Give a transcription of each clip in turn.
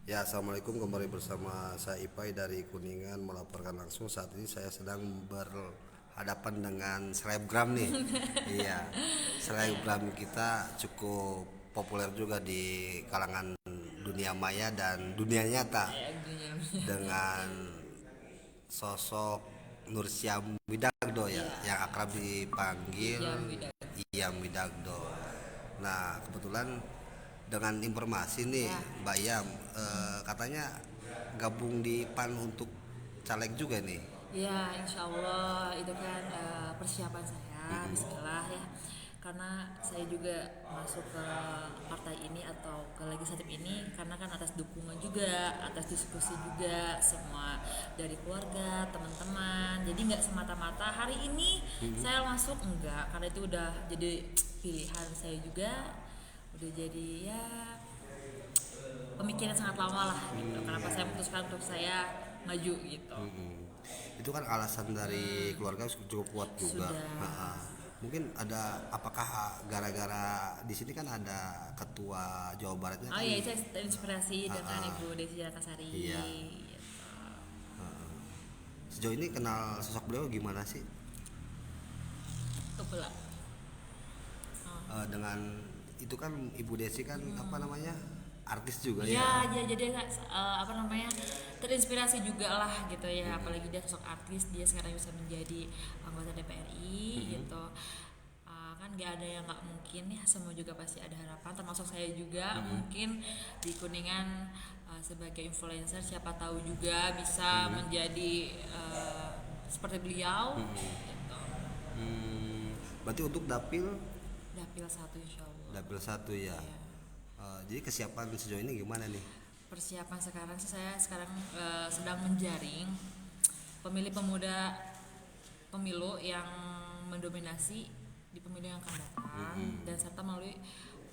Ya, assalamualaikum, kembali bersama saya Ipai dari Kuningan melaporkan langsung. Saat ini saya sedang berhadapan dengan selebgram nih. Iya, selebgram kita cukup populer juga di kalangan dunia maya dan dunia nyata dengan sosok Nursyam Widagdo ya, Iya, yang akrab dipanggil Ijam Widya. Iyam Widagdo. Nah, kebetulan dengan informasi nih Ya, Mbak Yam, katanya gabung di PAN untuk caleg juga nih. ya, insya Allah itu kan persiapan saya, Bismillah ya. Karena saya juga masuk ke partai ini atau ke legislatif ini karena kan atas dukungan juga, atas diskusi juga semua dari keluarga, teman-teman. Jadi nggak semata-mata hari ini saya masuk enggak, karena itu udah jadi pilihan saya juga, udah jadi ya pemikiran sangat lama lah gitu. Kenapa saya memutuskan untuk saya maju gitu. Itu kan alasan dari keluarga cukup kuat juga. Sudah. Mungkin ada, apakah gara-gara di sini kan ada ketua Jawa Baratnya Oh kan? iya, saya terinspirasi Ah, dengan ah, Ibu Desi Ratnasari iya. gitu. Sejauh ini kenal sosok beliau gimana sih? Itu pula. Oh. Dengan itu kan Ibu Desi kan apa namanya, artis juga ya. Ya, jadi apa namanya, terinspirasi juga lah gitu ya, apalagi dia sosok artis, dia sekarang bisa menjadi anggota DPRI gitu. Kan nggak ada yang nggak mungkin ya, semua juga pasti ada harapan, termasuk saya juga mungkin di Kuningan sebagai influencer, siapa tahu juga bisa menjadi seperti beliau gitu. Berarti untuk dapil Dapil satu insya Allah. dapil satu ya. Iya. Jadi kesiapan sejauh ini gimana nih? Persiapan sekarang sih, saya sekarang sedang menjaring pemilih pemuda pemilu yang mendominasi di pemilu yang akan datang, dan serta melalui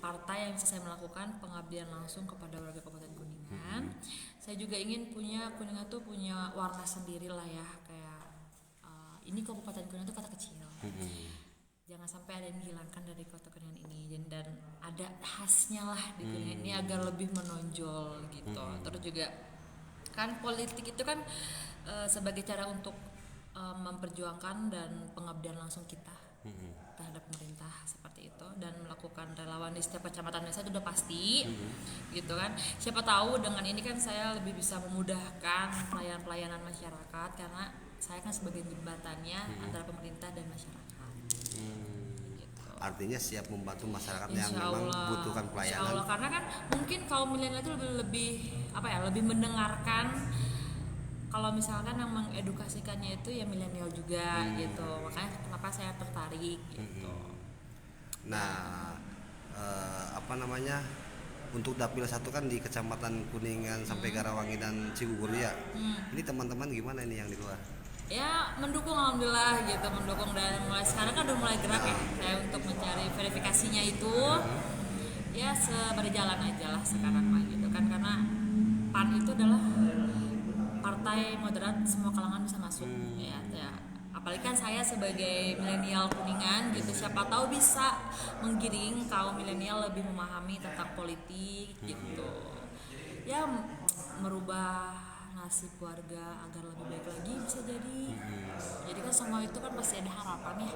partai yang bisa saya melakukan pengabdian langsung kepada warga Kabupaten Kuningan. Saya juga ingin punya Kuningan tuh punya warna sendiri lah ya, kayak ini Kabupaten Kuningan tuh kota kecil. Jangan sampai ada yang dihilangkan dari kota Kuningan ini, dan ada khasnya lah di Kuningan ini agar lebih menonjol gitu. Terus juga kan politik itu kan sebagai cara untuk memperjuangkan dan pengabdian langsung kita terhadap pemerintah seperti itu, dan melakukan relawan di setiap kecamatan desa itu udah pasti gitu kan. Siapa tahu dengan ini kan saya lebih bisa memudahkan pelayanan masyarakat, karena saya kan sebagai jembatannya antara pemerintah dan masyarakat gitu. Artinya siap membantu masyarakat yang Insya memang Allah, butuhkan Insya pelayanan. Allah, karena kan mungkin kaum milenial itu lebih apa ya, lebih mendengarkan. Kalau misalkan yang mengedukasikannya itu ya milenial juga gitu, makanya kenapa saya tertarik gitu. Nah, apa namanya, untuk dapil satu kan di kecamatan Kuningan sampai Garawangi dan Cigugur ya. Ini teman-teman gimana ini yang di luar? Ya mendukung, alhamdulillah gitu, mendukung, dan mulai sekarang kan udah mulai gerak ya saya untuk mencari verifikasinya itu. Ya berjalan aja lah sekarang mah gitu kan, karena PAN itu adalah partai moderat, semua kalangan bisa masuk ya. Apalagi kan saya sebagai milenial Kuningan gitu, siapa tahu bisa menggiring kaum milenial lebih memahami tentang politik gitu ya, merubah nasib warga agar lebih baik lagi bisa jadi kan semua itu kan pasti ada harapan ya.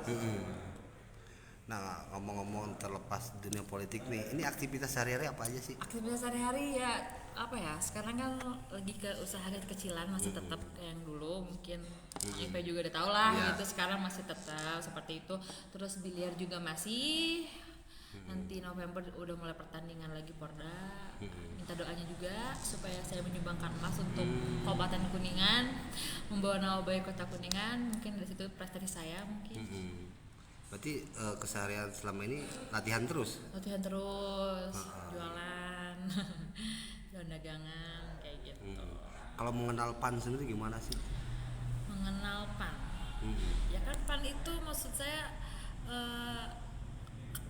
Nah, ngomong-ngomong terlepas dunia politik nih, ini aktivitas sehari-hari apa aja sih? Aktivitas sehari-hari ya apa ya, sekarang kan lagi ke usaha kecilan, masih tetap kayak yang dulu mungkin IP juga udah tau lah Iya. gitu, sekarang masih tetap seperti itu. Terus biliar juga masih, nanti November udah mulai pertandingan lagi Porda. Minta doanya juga supaya saya menyumbangkan emas untuk Kabupaten Kuningan, membawa nama baik kota Kuningan, mungkin dari situ prestasi saya mungkin. Berarti keseharian selama ini latihan terus? Latihan terus, jualan, jualan dagangan kayak gitu. Kalau mengenal PAN sendiri gimana sih? Mengenal PAN, ya kan PAN itu maksud saya eh,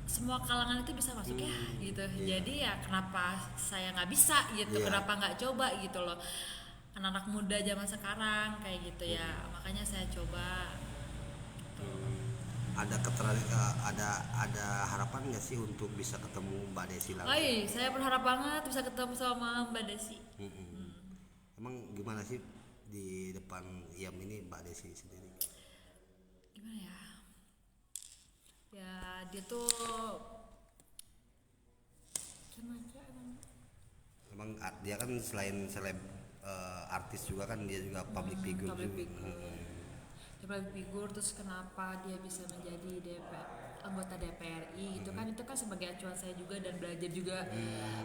semua kalangan itu bisa masuk ya gitu. Jadi ya kenapa saya nggak bisa gitu, Iya. kenapa nggak coba gitu loh, anak-anak muda zaman sekarang kayak gitu ya, makanya saya coba gitu. ada harapan nggak sih untuk bisa ketemu Mbak Desi langsung? Oi, saya berharap banget bisa ketemu sama Mbak Desi. Emang gimana sih di depan IAM ini Mbak Desi sendiri? Gimana ya? Ya dia tuh remaja emang. Emang dia kan selain artis juga kan dia juga public figure Public juga. figure. Dia public figure, terus kenapa dia bisa menjadi anggota DPRI gitu kan, itu kan sebagai acuan saya juga dan belajar juga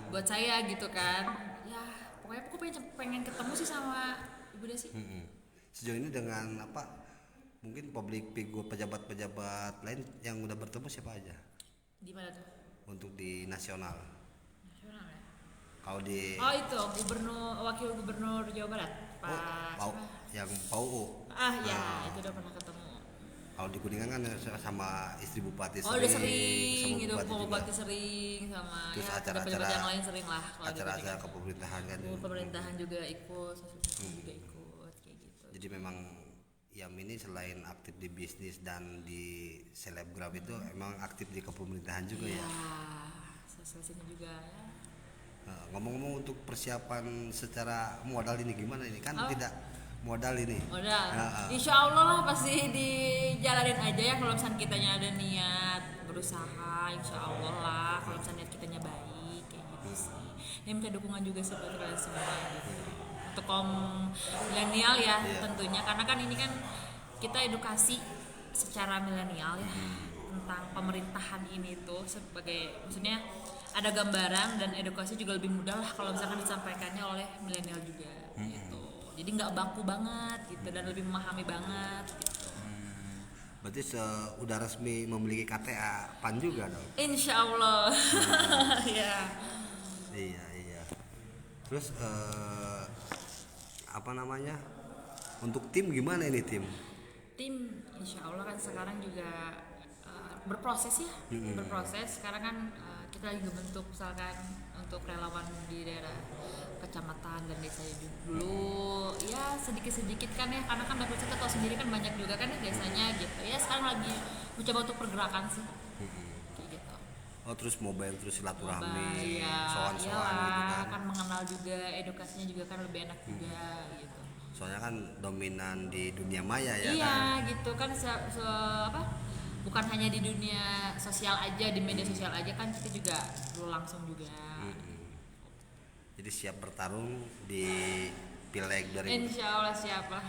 buat saya gitu kan. Ya pokoknya aku pengen ketemu sih sama Ibu Desi. Sejauh ini dengan mungkin public figure pejabat-pejabat lain yang udah bertemu siapa aja Di mana tuh? untuk di nasional? Nasional ya? Kalau di Oh itu wakil gubernur Jawa Barat Pak Pau, siapa? yang Pau. Ya itu udah pernah ketemu. Kalau di Kuningan kan sama istri bupati Oh udah sering gitu, bupati juga. bupati sering sama Terus ya acara-acara pejabat yang lain sering lah kalau di acara-acara Kuningan. kepemerintahan kan. Pemerintahan juga ikut, juga ikut kayak gitu. Jadi memang Yam ini selain aktif di bisnis dan di selebgram itu emang aktif di kepemerintahan juga ya. Sosial sini juga ya. Ngomong-ngomong untuk persiapan secara modal ini gimana ini kan tidak modal ini. Modal. Insya Allah lah pasti dijalanin aja ya kalau misalnya kitanya ada niat berusaha, insya Allah lah kalau misalnya niat kitanya baik kayak gitu sih. Ini minta dukungan juga sih buat kalian semua gitu. Untuk kaum milenial ya tentunya, karena kan ini kan kita edukasi secara milenial ya tentang pemerintahan ini tuh sebagai, maksudnya ada gambaran dan edukasi juga lebih mudah lah kalau misalkan disampaikannya oleh milenial juga gitu. Jadi nggak baku banget gitu dan lebih memahami banget gitu. Berarti udah resmi memiliki KTA PAN juga dong? Insya Allah. Ya. Iya. Terus untuk tim gimana ini tim? Tim insya Allah kan sekarang juga berproses ya, berproses. Sekarang kan kita lagi bentuk misalkan untuk relawan di daerah kecamatan dan desa dulu ya sedikit kan ya, karena kan dapur kita tahu sendiri kan banyak juga kan ya desanya gitu ya. Sekarang lagi mencoba untuk pergerakan sih kayak gitu. Oh terus mobile terus silaturahmi, ya, soan-soan gitu kan. Mengenal juga, edukasinya juga kan lebih enak juga gitu. Soalnya kan dominan di dunia maya ya iya kan. gitu kan bukan hanya di dunia sosial aja, di media sosial aja kan, kita juga perlu langsung juga. Jadi siap bertarung di Pileg 2000. Insya Allah siapa?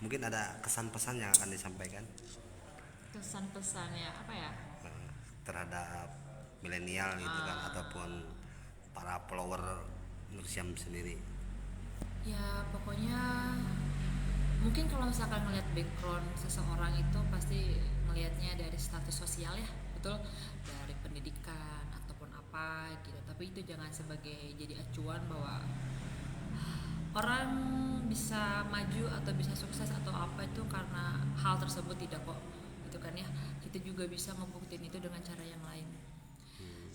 Mungkin ada kesan-pesan yang akan disampaikan Kesan-pesannya apa ya? terhadap milenial gitu kan ataupun para follower Nur Syam sendiri. Ya pokoknya mungkin kalau misalkan ngelihat background seseorang itu pasti melihatnya dari status sosial ya, betul, dari pendidikan ataupun apa gitu. Tapi itu jangan sebagai jadi acuan bahwa orang bisa maju atau bisa sukses atau apa itu karena hal tersebut, tidak kok gitu kan ya. Kita juga bisa ngebuktiin itu dengan cara yang lain.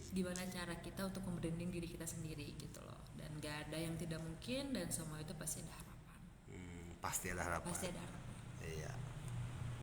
Gimana cara kita untuk membranding diri kita sendiri gitu loh, dan gak ada yang tidak mungkin dan semua itu pasti ada harapan. Pasti ada harapan. Pasti ada harapan. Iya.